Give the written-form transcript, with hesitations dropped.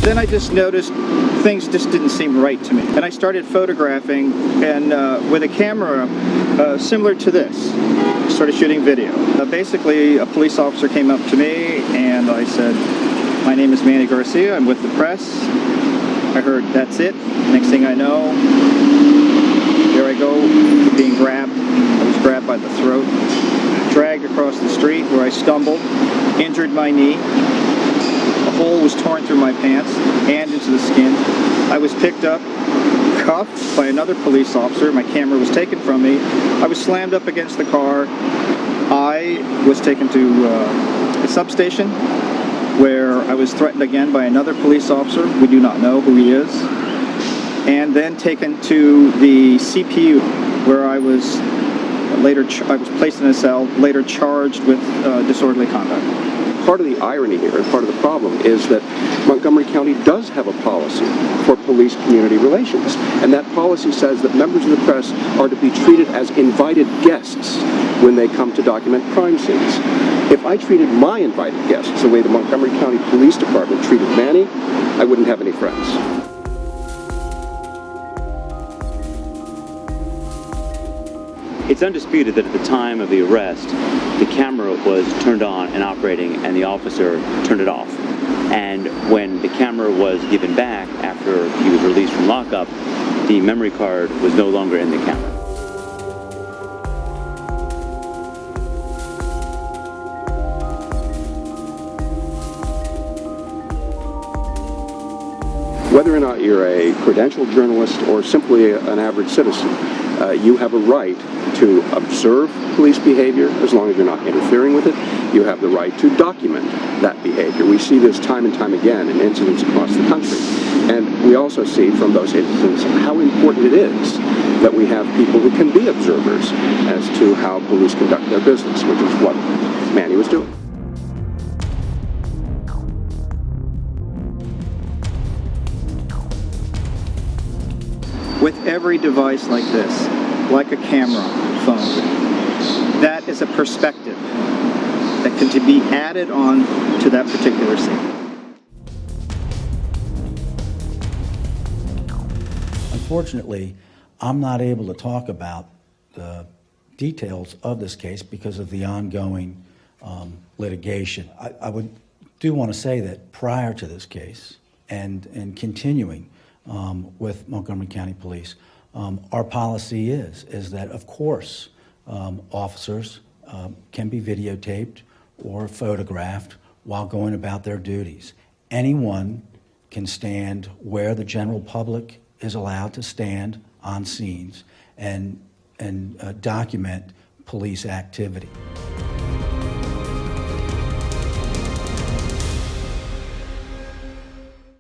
Then I just noticed things just didn't seem right to me. And I started photographing, and with a camera similar to this, started shooting video. Basically, a police officer came up to me, and I said, "My name is Mannie Garcia, I'm with the press." I heard, "That's it." Next thing I know, there I go, being grabbed. I was grabbed by the throat, dragged across the street where I stumbled, injured my knee. A hole was torn through my pants and into the skin. I was picked up, cuffed by another police officer. My camera was taken from me. I was slammed up against the car. I was taken to a substation where I was threatened again by another police officer. We do not know who he is. And then taken to the CPU where I was placed in a cell, later charged with disorderly conduct. Part of the irony here, and part of the problem, is that Montgomery County does have a policy for police-community relations, and that policy says that members of the press are to be treated as invited guests when they come to document crime scenes. If I treated my invited guests the way the Montgomery County Police Department treated Mannie, I wouldn't have any friends. It's undisputed that at the time of the arrest, the camera was turned on and operating, and the officer turned it off. And when the camera was given back after he was released from lockup, the memory card was no longer in the camera. Whether or not you're a credentialed journalist or simply an average citizen, you have a right to observe police behavior as long as you're not interfering with it. You have the right to document that behavior. We see this time and time again in incidents across the country. And we also see from those incidents how important it is that we have people who can be observers as to how police conduct their business, which is what Mannie was doing. With every device like this, like a camera phone, that is a perspective that can be added on to that particular scene. Unfortunately, I'm not able to talk about the details of this case because of the ongoing litigation. I do want to say that prior to this case and continuing with Montgomery County Police, our policy is that, of course, officers can be videotaped or photographed while going about their duties. Anyone can stand where the general public is allowed to stand on scenes and document police activity.